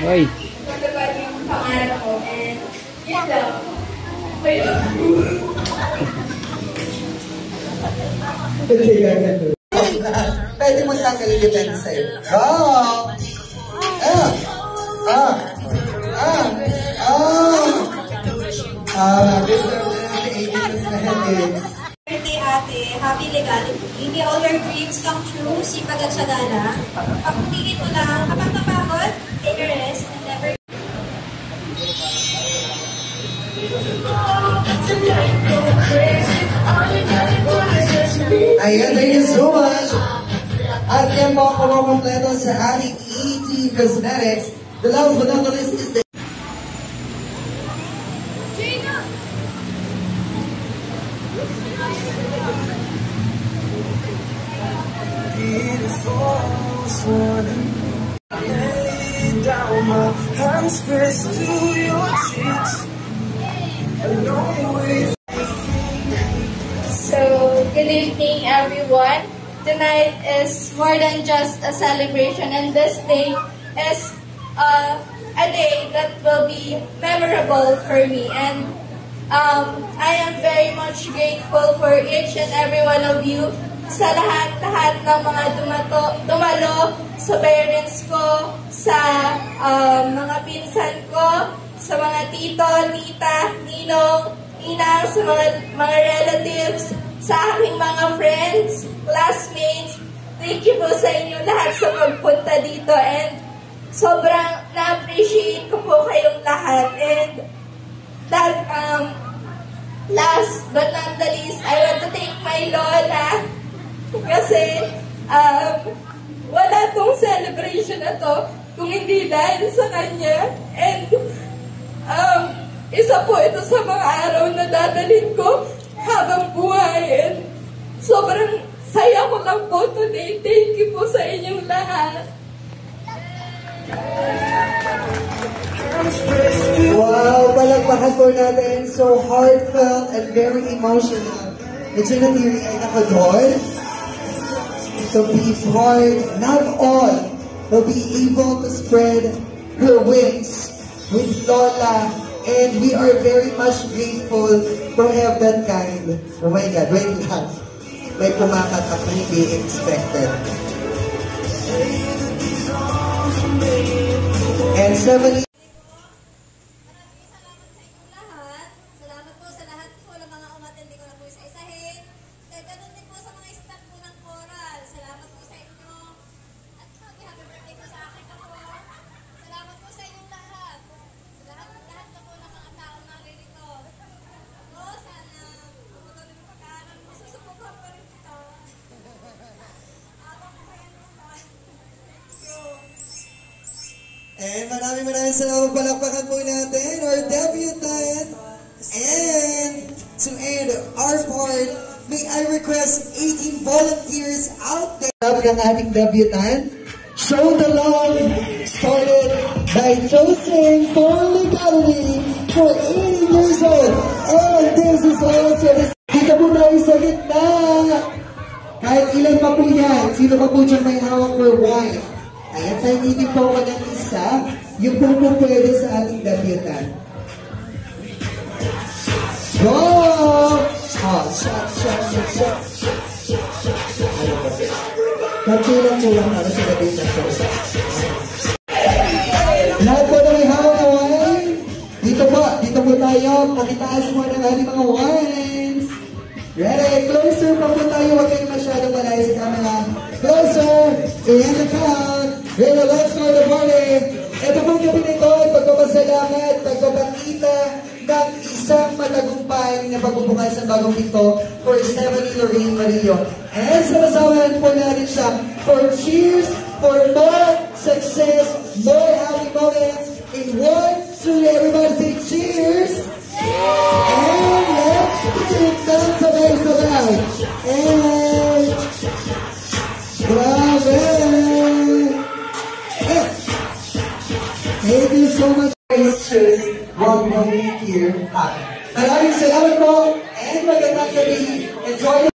Oy. Matupad yung pangarap ko and yun lang. Pwede mo tanggalin depende sa'yo. Go! Deserve na natin 80 Birthday ate, happy legality. May all your dreams come true, sipag at sagana. Pagpipigit mo lang, kapag napagod, take a rest and never... Ayan, thank you so much. At yan po ako kompleto sa ating ET Cosmetics. The last but not the least is the down my hands pressed to your cheeks. So, good evening everyone. Tonight is more than just a celebration, and this day is a day that will be memorable for me. And I am very much grateful for each and every one of you, sa lahat-lahat ng mga dumalo sa parents ko, sa mga pinsan ko, sa mga tito, tita, ninong, ninang, sa mga relatives, sa aking mga friends, classmates. Thank you po sa inyo lahat sa pagpunta dito, and sobrang na-appreciate ko po kayong lahat. And that, last but not the least, I want to thank my lola kasi wala tong celebration na to kung hindi dahil sa kanya. And isa po ito sa mga araw na dadalhin ko habang buhay. And sobrang saya ko lang po today. Thank you po sa inyong lahat. wow, palagpakan po natin. So heartfelt and very emotional. Medyo natiri ay nakadol. To be part, not all, will be able to spread her wings with Lola, and we are very much grateful to have that kind. Oh my God, wait lang. May kumakatak na hindi expected. And 70 Salamat po sa lahat po ng mga umatindi ko na po isa-isahin. Ganun din po sa mga staff po ng Coral. Salamat po sa inyo. At happy birthday po sa akin na po. Salamat po sa inyong lahat. Sa lahat na po ng mga tao na rinito. Po, sana pumutuloy mo pag-aaral mo. Susubukan pa rin kita. Habang po kayo naman. And maraming salamat, palakpakan po natin our debutant. And to end our part, may I request 18 volunteers out there. Sabi ng ating debutant, Show the Love, started by Josing for Legality for 80 years old. And this is also the... Dito po tayo sa gitna. Kahit ilan pa po yan, sino pa po dyan may hawak for wine? Ayan, tayo po ako ng isa, yung po pwede sa ating debutant. Go! Oh, shot. Ano ba? Magkulang po lang para sa debutant po. Lahat po na may hawak na wine. Dito po tayo. Pakitaas mo ng ating mga wines. Ready? Closer pa po tayo. Huwag kayong masyadong malayo sa camera. Closer! And the count. Ready, let's start the party. Ito pong gabi nito ay pagpapasalamat, pagpapakita ng isang matagumpay na pagbubukas ng bagong pinto for Stephanie Lorraine Marillo. And sama-samahan po natin siya for cheers, for more success, more happy moments. In 1, 2, everybody say cheers! And let's get it done sabay-sabay. And grabe! Thank you so much. Choose one more here. Maraming salamat po and magandang gabi. Enjoy.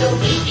Thank you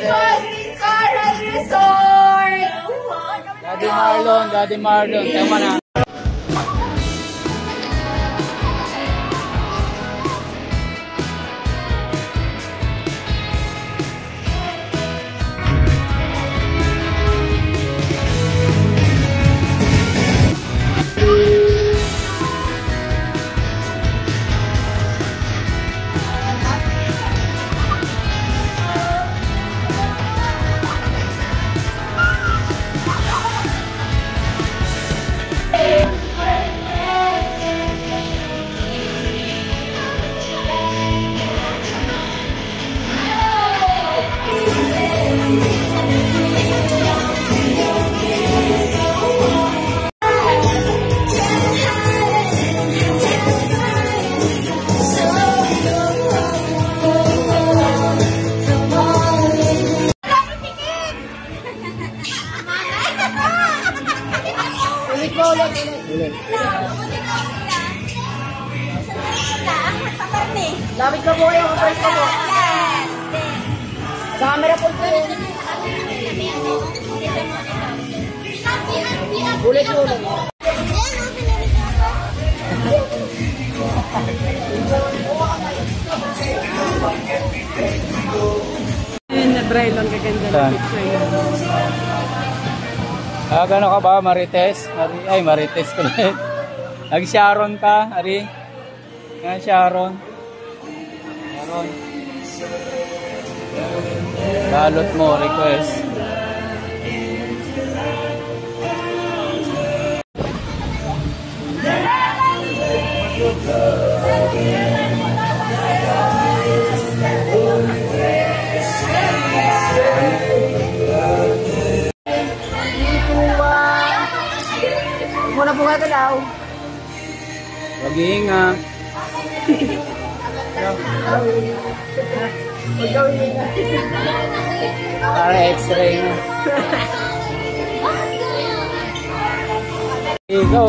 po, Coral Resort! Daddy Marlon, tama na. Lapit ka po kayo, first ka po. Sa camera po po. Ulit po ulit. Braylon, kaganda Saan? ng picture niya. Gano'n ka ba, Marites? Ay, Marites ko rin. Nag-Sharon ka, Ari? Yan, Sharon. Sharon. Balot mo, request. Muna po ka daw. Mag-iinga. Para x-ray na. Go.